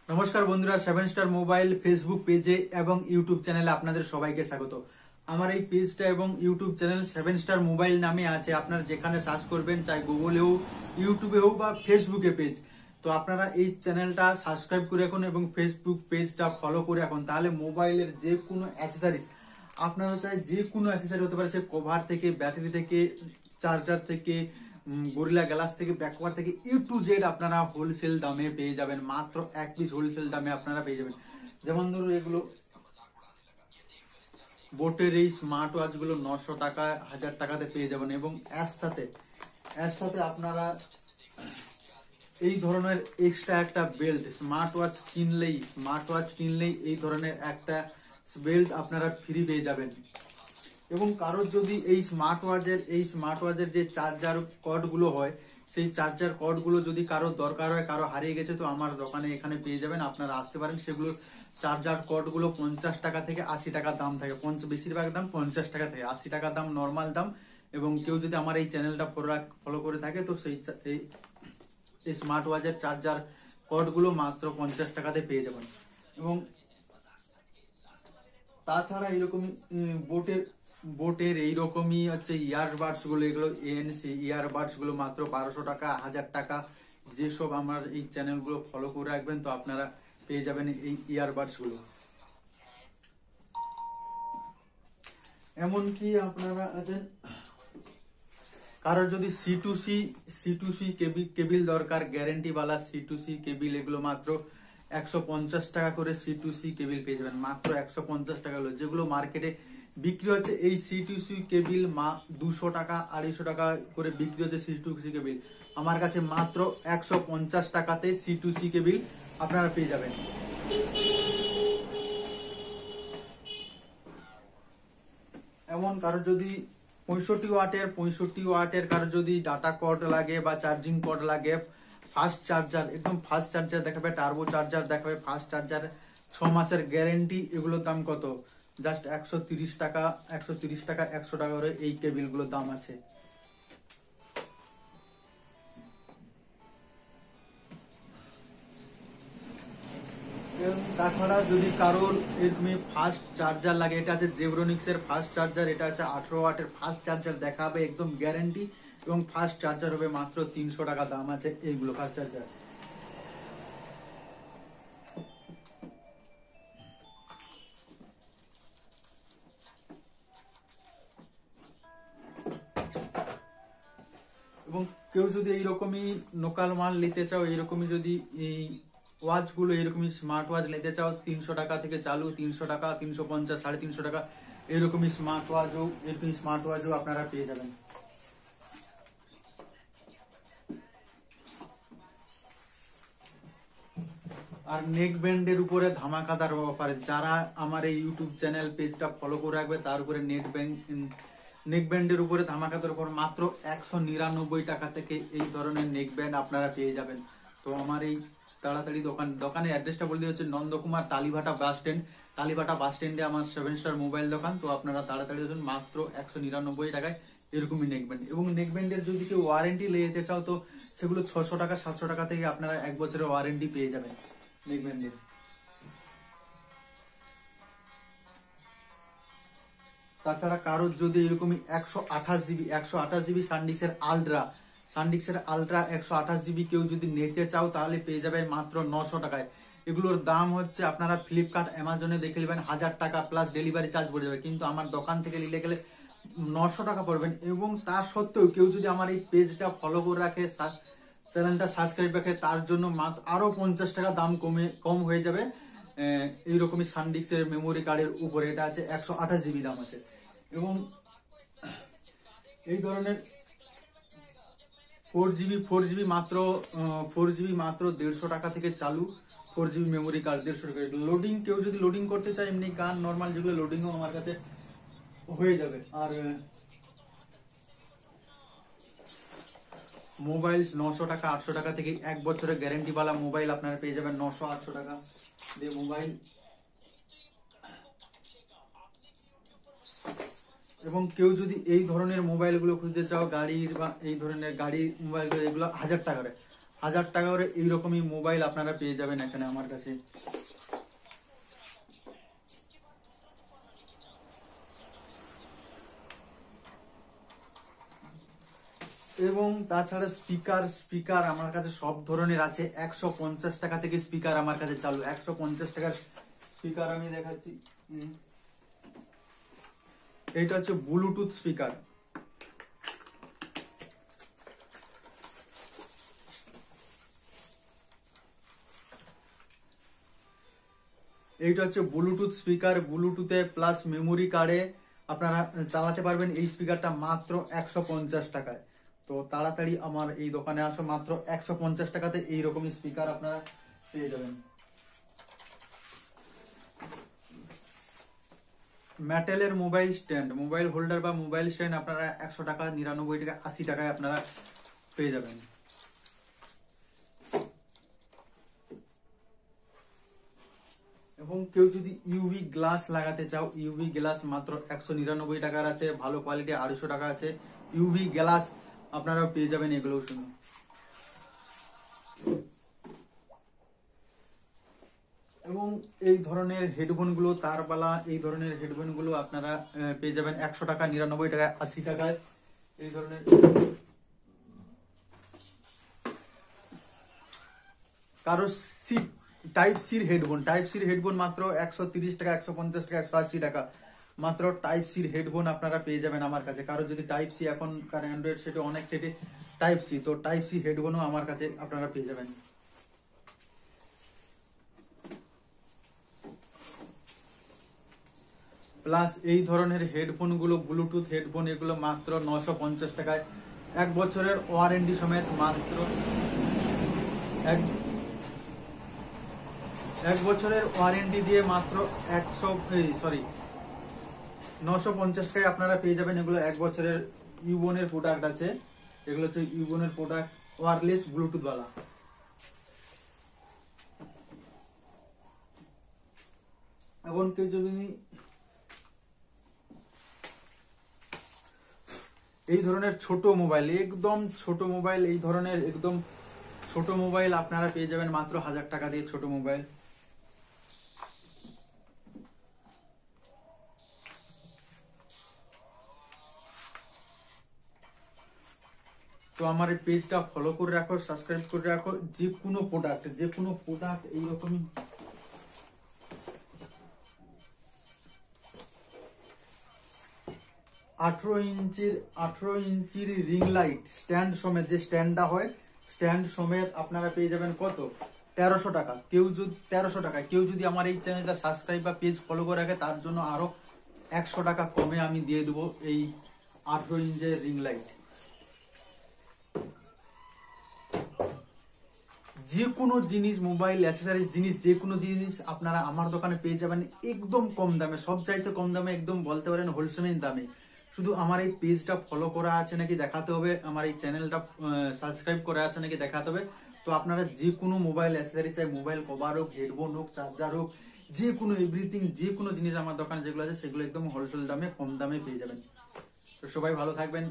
নমস্কার বন্ধুরা, 7 star mobile Facebook পেজে এবং ইউটিউব চ্যানেলে আপনাদের সবাইকে স্বাগত। আমার এই পেজটা এবং ইউটিউব চ্যানেল 7 স্টার মোবাইল নামে আছে। আপনারা যেখানে সার্চ করবেন, চাই গুগলে হোক, ইউটিউবে হোক বা ফেসবুকে পেজ, তো আপনারা এই চ্যানেলটা সাবস্ক্রাইব করে রাখুন এবং ফেসবুক পেজটা ফলো করে রাখুন। তাহলে মোবাইলের যে কোনো অ্যাক্সেসরিজ আপনারা চাই, যে কোনো অ্যাক্সেসরি হতে পারে, সে কভার থেকে, ব্যাটারি থেকে, চার্জার থেকে, গরিলা গ্লাস থেকে, ব্যাকওয়ার থেকে, টু জেড আপনারা হোলসেল দামে পেয়ে যাবেন। মাত্র এক পিস হোলসেল দামে আপনারা পেয়ে যাবেন। যেমন ধরুন, এগুলো বোটের এই স্মার্ট ওয়াচ গুলো 900 টাকা, 1000 টাকাতে পেয়ে যাবেন। এবং এর সাথে আপনারা এই ধরনের এক্সট্রা একটা বেল্ট, স্মার্ট ওয়াচ কিনলেই এই ধরনের একটা বেল্ট আপনারা ফ্রি পেয়ে যাবেন। এবং কারোর যদি এই স্মার্ট ওয়াচের যে চার্জার কর্ড গুলো হয়, সেই চার্জার কর্ড গুলো যদি কারোর দরকার হয়, কারো হারিয়ে গেছে, তো আমার দোকানে এখানে পেয়ে যাবেন, আপনারা আসতে পারেন। সেগুলো চার্জার কর্ড গুলো 50 টাকা থেকে 80 টাকা দাম থাকে। বেশিরভাগ দাম 50 টাকা থেকে 80 টাকা দাম নর্মাল দাম। এবং কেউ যদি আমার এই চ্যানেলটা ফলো করে থাকে, তো এই স্মার্ট ওয়াচের চার্জার কর্ড গুলো মাত্র 50 টাকাতে পেয়ে যাবেন। এবং তাছাড়া এইরকমই বোটের এইরকমই হচ্ছে ইয়ারবাডস গুলো, এগুলো ANC ইয়ারবাডস গুলো মাত্র 1200 টাকা, 1000 টাকা। যেসব আমার এই চ্যানেল গুলো ফলো করে রাখবেন, তো আপনারা পেয়ে যাবেন এই ইয়ারবাডস গুলো। এমনকি আপনারা আছেন, কারোর যদি C2C কেবিল দরকার, গ্যারেন্টি বালা C2C কেবিল, এগুলো মাত্র 150 টাকা করে C2C কেবিল পেয়ে যাবেন। মাত্র 150 টাকা হলো, যেগুলো মার্কেটে বিক্রি হচ্ছে এই C2C কেবিল 200 টাকা, 250 টাকা করে বিক্রি হচ্ছে C2C কেবিল। আমার কাছে মাত্র 150 টাকাতে C2C কেবিল আপনারা পেয়ে যাবেন। এমন কারো যদি 65 ওয়াটের কারো যদি ডাটা কর্ড লাগে বা চার্জিং কর্ড লাগে, ফাস্ট চার্জার, একদম ফাস্ট চার্জার দেখাবে, টার্বো চার্জার দেখাবে, ফাস্ট চার্জার, 6 মাসের গ্যারেন্টি, এগুলোর দাম কত? জাস্ট 130 টাকা, 100 টাকা করে এই কেবিল গুলোর দাম আছে। তাছাড়া যদি কারোর এরকমই ফাস্ট চার্জার লাগে, এটা আছে জেব্রনিক্স এর ফাস্ট চার্জার, এটা আছে 18 ওয়াটের ফাস্ট চার্জার দেখাবে, একদম গ্যারেন্টি। এবং ফাস্ট চার্জার হবে মাত্র 300 টাকা দাম আছে এইগুলো ফাস্ট চার্জার। এবং কেউ যদি এইরকমই লোকাল মাল নিতে চাও, এইরকমই যদি এই ওয়াচ গুলো, এরকমই স্মার্ট ওয়াচ নিতে চাও, 300 টাকা থেকে চালু, 300 টাকা, 350, 350 টাকা, এরকমই স্মার্ট ওয়াচও আপনারা পেয়ে যাবেন। আর নেক ব্যান্ডের উপরে ধামাকাদার অফার, যারা আমার এই ইউটিউব চ্যানেল পেজটা ফলো করে রাখবে, তার উপরে নেক ব্যান্ডের উপরে ধামাকাদার অফার মাত্র 199 টাকা থেকে এই ধরনের নেক ব্যান্ড আপনারা পেয়ে যাবেন। তো আমার এই তাড়াতাড়ি দোকানের অ্যাড্রেসটা বলে দিয়ে হচ্ছে নন্দকুমার টালিভাটা বাস স্ট্যান্ডে আমার 7 স্টার মোবাইল দোকান। তো আপনারা তাড়াতাড়ি আসুন, মাত্র 199 টাকায় এরকমই নেক ব্যান্ড। এবং নেক ব্যান্ডের যদি কেউ ওয়ারেন্টি নিতে চাও, তো সেগুলো 600 টাকা, 700 টাকা থেকে আপনারা 1 বছরের ওয়ারেন্টি পেয়ে যাবেন নেক ব্যান্ডের। তাছাড়া কারোর যদি এরকমই 128 জিবি সানডিক্সের আলট্রা 128 জিবি কেউ যদি নিতে চাও, তাহলে পেয়ে যাবেন মাত্র 900 টাকায়। এগুলোর দাম হচ্ছে, আপনারা ফ্লিপকার্ট, অ্যামাজনে দেখে নেবেন 1000 টাকা প্লাস ডেলিভারি চার্জ পড়ে যাবে, কিন্তু আমার দোকান থেকে নিতে গেলে 900 টাকা পড়বেন। এবং তার সত্ত্বেও কেউ যদি আমার এই পেজটা ফলো করে রাখে, চ্যানেলটা সাবস্ক্রাইব রাখে, তার জন্য মাত্র আরো 50 টাকা দাম কম হয়ে যাবে এইরকমই সানডিক্সের মেমোরি কার্ডের উপরে। এটা আছে 128 জিবি দাম আছে। এবং এই ধরনের 4GB মাত্র 150 টাকা থেকে চালু। 4GB মেমোরি কার্ড 150 টাকা। লোডিং, কেউ যদি লোডিং করতে চায়, এমনি গান নর্মাল যেগুলো লোডিংও আমার কাছে হয়ে যাবে। আর মোবাইল 900 টাকা, 800 টাকা থেকে 1 বছরের গ্যারেন্টি वाला মোবাইল আপনারা পেয়ে যাবেন 900-800 টাকা দিয়ে মোবাইল। এবং কেউ যদি এই ধরনের মোবাইলগুলো খুঁজতে চাও, গাড়ির বা এই ধরনের গাড়ির মোবাইলগুলো, এগুলো 1000 টাকা করে, 1000 টাকা করে এইরকমই মোবাইল আপনারা পেয়ে যাবেন এখানে আমার কাছে। এবং তাছাড়া স্পিকার আমার কাছে সব ধরনের আছে। 150 টাকা থেকে স্পিকার আমার কাছে চালু। 150 টাকার স্পিকার আমি দেখাচ্ছি। এইটা হচ্ছে ব্লুটুথ স্পিকার। এইটা হচ্ছে ব্লুটুথ স্পিকার, ব্লুটুথে প্লাস মেমোরি কার্ডে আপনারা চালাতে পারবেন। এই স্পিকারটা মাত্র 150 টাকায়। তো তাড়াতাড়ি আমার এই দোকানে আসো, মাত্র 150 টাকাতে এইরকমই স্পিকার আপনারা পেয়ে যাবেন। ম্যাটেলের মোবাইল স্ট্যান্ড, মোবাইল হোল্ডার বা মোবাইল স্ট্যান্ড আপনারা 100 টাকা, 99 টাকা, 80 টাকায় আপনারা পেয়ে যাবেন। এবং কেউ যদি ইউভি গ্লাস লাগাতে চাও, ইউভি গ্লাস মাত্র 199 টাকার আছে। ভালো কোয়ালিটি 250 টাকা আছে। ইউভি গ্লাস আপনারা পেয়ে যাবেন এগুলো শুনুন। এবং এই ধরনের হেডফোন গুলো, তারবালা এই ধরনের হেডফোন গুলো আপনারা পেয়ে যাবেন 100 টাকা, 99 টাকা, 80 টাকায়। এই ধরনের কারো টাইপ সির হেডফোন মাত্র 130 টাকা, 150 টাকা, 180 টাকা, মাত্র টাইপ সির হেডফোন আপনারা পেয়ে যাবেন আমার কাছে। কারো যদি টাইপ সি, এখনকার অ্যান্ড্রয়েড সেটে অনেক সেটে টাইপ সি, তো টাইপ সি হেডফোনও আমার কাছে আপনারা পেয়ে যাবেন। প্লাস এই ধরনের হেডফোন গুলো, ব্লুটুথ হেডফোন, এগুলো মাত্র 950 টাকায়, 1 বছরের ওয়ারেন্টি সমেত, মাত্র 1 বছরের ওয়ারেন্টি দিয়ে মাত্র 950 টাকায় আপনারা পেয়ে যাবেন। এগুলো 1 বছরের ইউবনের প্রোডাক্ট আছে। এগুলো হচ্ছে ইউবনের প্রোডাক্ট, ওয়্যারলেস ব্লুটুথ वाला। এবং কেউ যদি এই ধরনের ছোট মোবাইল, একদম ছোট মোবাইল, এই ধরনের একদম ছোট মোবাইল আপনারা পেয়ে যাবেন মাত্র 1000 টাকা দিয়ে, ছোট মোবাইল। তো আমার এই পেজটা ফলো করে রাখো, সাবস্ক্রাইব করে রাখো। যে কোনো প্রোডাক্ট এইরকমই 18 ইঞ্চির রিং লাইট স্ট্যান্ড সমেত, যে স্ট্যান্ডটা হয়, স্ট্যান্ড সমেত আপনারা পেয়ে যাবেন কত? 1300 টাকা। কেউ যদি আমার এই চ্যানেলটা সাবস্ক্রাইব বা পেজ ফলো করে রাখে, তার জন্য আরো 100 টাকা কমে আমি দিয়ে দেবো এই 18 ইঞ্চের রিং লাইট। যে কোনো জিনিস, মোবাইল অ্যাক্সেসরিজ জিনিস, যে কোনো জিনিস আপনারা আমার দোকানে পেয়ে যাবেন একদম কম দামে, সব চাইতে কম দামে, একদম বলতে পারেন হোলসেল দামে। শুধু আমার এই পেজটা ফলো করা আছে নাকি দেখাতে হবে, আমার এই চ্যানেলটা সাবস্ক্রাইব করা আছে নাকি দেখাতে হবে। তো আপনারা যে কোনো মোবাইল অ্যাক্সেসরিজ, চাই মোবাইল কভার হোক, হেডফোন হোক, চার্জার হোক, যে কোনো এভরিথিং, যে কোনো জিনিস আমার দোকানে যেগুলো আছে সেগুলো একদম হোলসেল দামে, কম দামে পেয়ে যাবেন। তো সবাই ভালো থাকবেন।